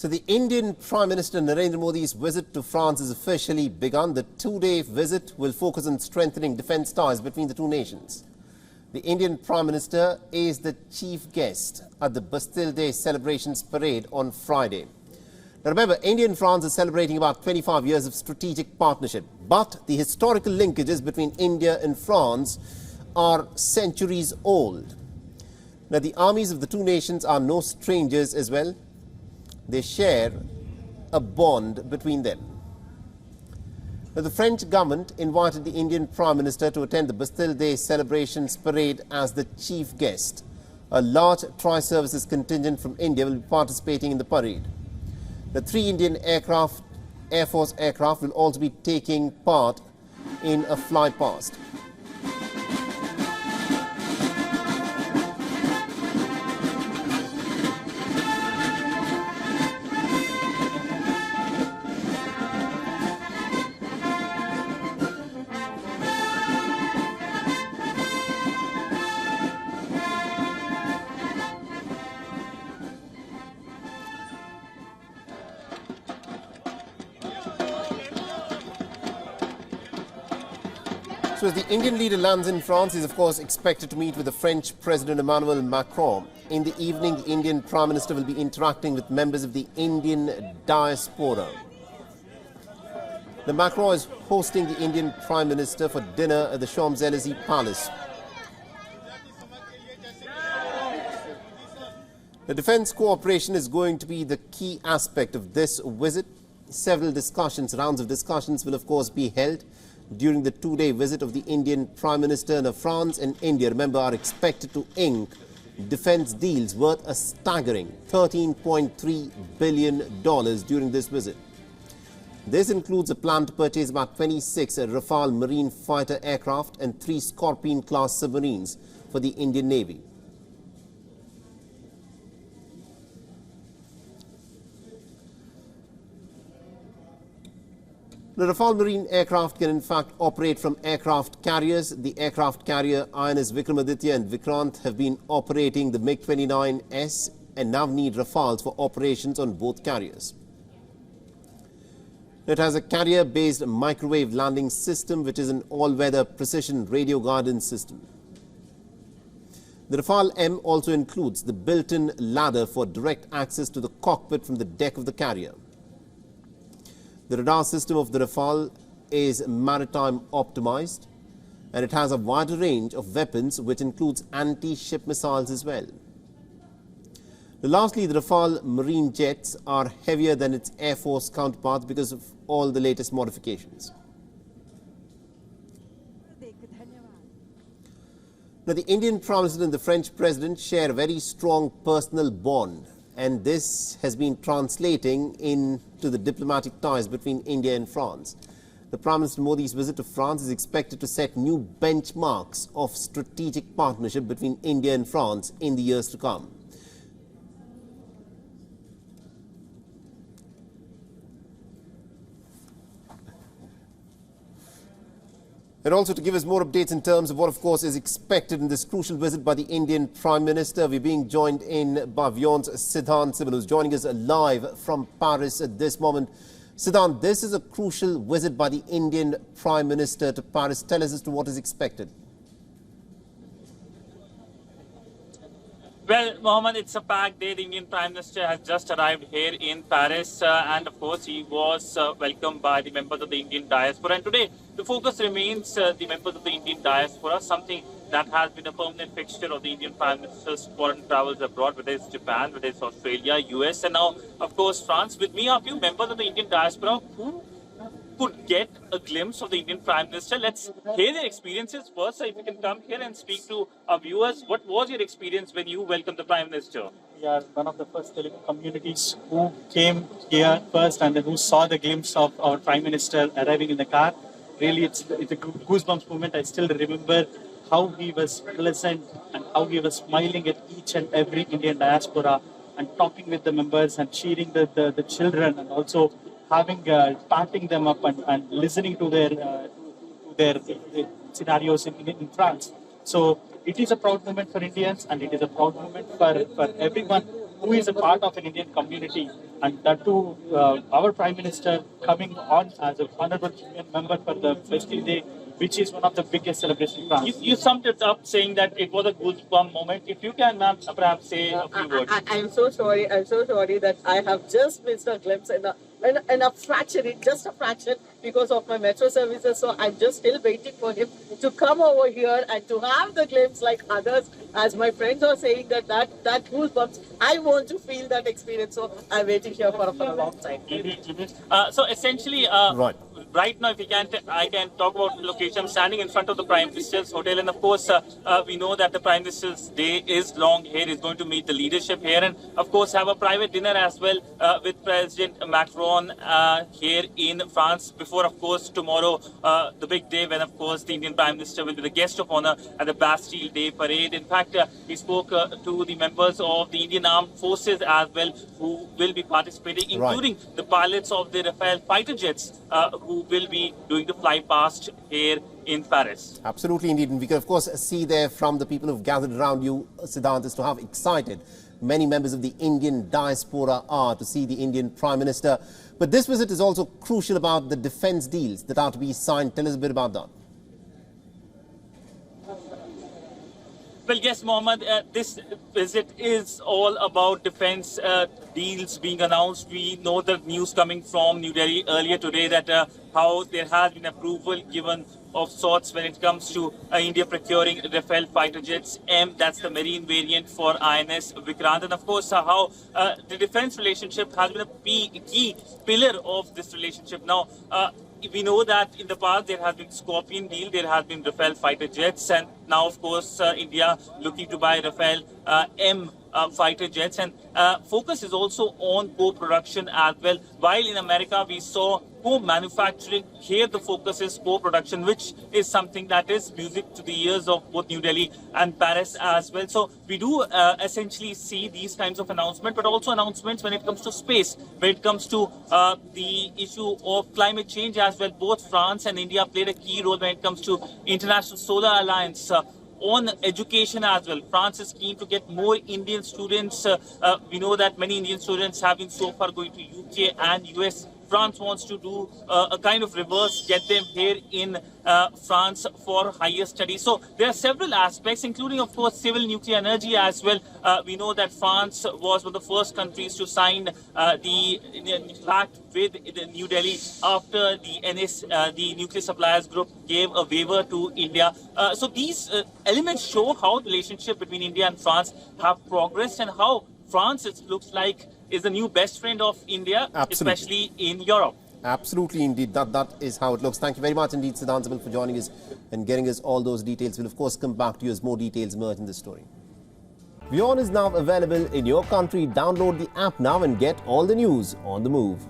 So the Indian Prime Minister Narendra Modi's visit to France has officially begun. The two-day visit will focus on strengthening defence ties between the two nations. The Indian Prime Minister is the chief guest at the Bastille Day celebrations parade on Friday. Now remember, India and France are celebrating about 25 years of strategic partnership. But the historical linkages between India and France are centuries old. Now the armies of the two nations are no strangers as well. They share a bond between them. Now, the French government invited the Indian Prime Minister to attend the Bastille Day celebrations parade as the chief guest. A large tri-services contingent from India will be participating in the parade. The 3 Indian Air Force aircraft will also be taking part in a flypast. So as the Indian leader lands in France, he is of course expected to meet with the French President Emmanuel Macron. In the evening, the Indian Prime Minister will be interacting with members of the Indian diaspora. The Macron is hosting the Indian Prime Minister for dinner at the Champs-Élysées Palace. The defence cooperation is going to be the key aspect of this visit. Several rounds of discussions will of course be held during the two-day visit of the Indian Prime Minister. Now, France and India, remember, are expected to ink defence deals worth a staggering $13.3 billion during this visit. This includes a plan to purchase about 26 Rafale marine fighter aircraft and 3 Scorpion-class submarines for the Indian Navy. The Rafale marine aircraft can in fact operate from aircraft carriers. The aircraft carrier INS Vikramaditya and Vikrant have been operating the MiG-29S and now need Rafales for operations on both carriers. It has a carrier-based microwave landing system, which is an all-weather precision radio guidance system. The Rafale M also includes the built-in ladder for direct access to the cockpit from the deck of the carrier. The radar system of the Rafale is maritime optimized, and it has a wider range of weapons which includes anti-ship missiles as well. Lastly, the Rafale marine jets are heavier than its Air Force counterparts because of all the latest modifications. Now, the Indian Prime Minister and the French President share a very strong personal bond, and this has been translating into the diplomatic ties between India and France. The Prime Minister Modi's visit to France is expected to set new benchmarks of strategic partnership between India and France in the years to come. And also to give us more updates in terms of what, of course, is expected in this crucial visit by the Indian Prime Minister, we're being joined in by WION's Siddhant Sibal, who's joining us live from Paris at this moment. Siddhant, this is a crucial visit by the Indian Prime Minister to Paris. Tell us as to what is expected. Well, Mohammed, it's a packed day. The Indian Prime Minister has just arrived here in Paris and of course he was welcomed by the members of the Indian diaspora. And today the focus remains the members of the Indian diaspora, something that has been a permanent fixture of the Indian Prime Minister's foreign travels abroad, whether it's Japan, whether it's Australia, US, and now of course France. With me are a few members of the Indian diaspora who could get a glimpse of the Indian Prime Minister. Let's hear their experiences first. So if you can come here and speak to our viewers, what was your experience when you welcomed the Prime Minister? We are one of the first Telugu communities who came here first and who saw the glimpse of our Prime Minister arriving in the car. Really, it's a goosebumps moment. I still remember how he was pleasant and how he was smiling at each and every Indian diaspora and talking with the members and cheering the children and also having patting them up and listening to their scenarios in France. So it is a proud moment for Indians and it is a proud moment for everyone who is a part of an Indian community and that too, our Prime Minister coming on as a honorable union member for the Bastille Day, which is one of the biggest celebrations in France. You summed it up saying that it was a goosebump moment. If you can, ma'am, perhaps say a few words. I'm so sorry. I'm so sorry that I have just missed a glimpse in a fraction, just a fraction, because of my metro services. So I'm just still waiting for him to come over here and to have the glimpse like others. As my friends are saying that goosebumps, I want to feel that experience. So I'm waiting here for a long time. So essentially, right now, if I can talk about the location. I'm standing in front of the Prime Minister's hotel, and of course, we know that the Prime Minister's day is long here. He's going to meet the leadership here, and of course, have a private dinner as well with President Macron here in France. Before, of course, tomorrow, the big day when, of course, the Indian Prime Minister will be the guest of honor at the Bastille Day parade. In fact, he spoke to the members of the Indian Armed Forces as well, who will be participating, including the pilots of the Rafale fighter jets, who will be doing the fly past here in Paris. Absolutely, indeed. And we can, of course, see there from the people who've gathered around you, Siddhant, as to how excited many members of the Indian diaspora are to see the Indian Prime Minister. But this visit is also crucial about the defence deals that are to be signed. Tell us a bit about that. Well, yes, Mohammed, this visit is all about defence deals being announced. We know the news coming from New Delhi earlier today that how there has been approval given of sorts when it comes to India procuring Rafale fighter jets M, that's the marine variant for INS Vikrant, and of course how the defence relationship has been a key pillar of this relationship. Now, we know that in the past there has been Scorpion deal, there has been Rafale fighter jets, and now of course India looking to buy Rafale M fighter jets, and focus is also on co-production as well. While in America we saw co-manufacturing, here the focus is co-production, which is something that is music to the ears of both New Delhi and Paris as well. So we do essentially see these kinds of announcements, but also announcements when it comes to space, when it comes to the issue of climate change as well. Both France and India played a key role when it comes to International Solar Alliance. On education as well, France is keen to get more Indian students. We know that many Indian students have been so far going to UK and US. France wants to do a kind of reverse, get them here in France for higher studies. So there are several aspects, including, of course, civil nuclear energy as well. We know that France was one of the first countries to sign the pact with New Delhi after the Nuclear Suppliers Group gave a waiver to India. So these elements show how the relationship between India and France have progressed, and how France, it looks like, is the new best friend of India, especially in Europe. Absolutely, indeed. That is how it looks. Thank you very much indeed, Siddhant, for joining us and getting us all those details. We'll, of course, come back to you as more details emerge in this story. WION is now available in your country. Download the app now and get all the news on the move.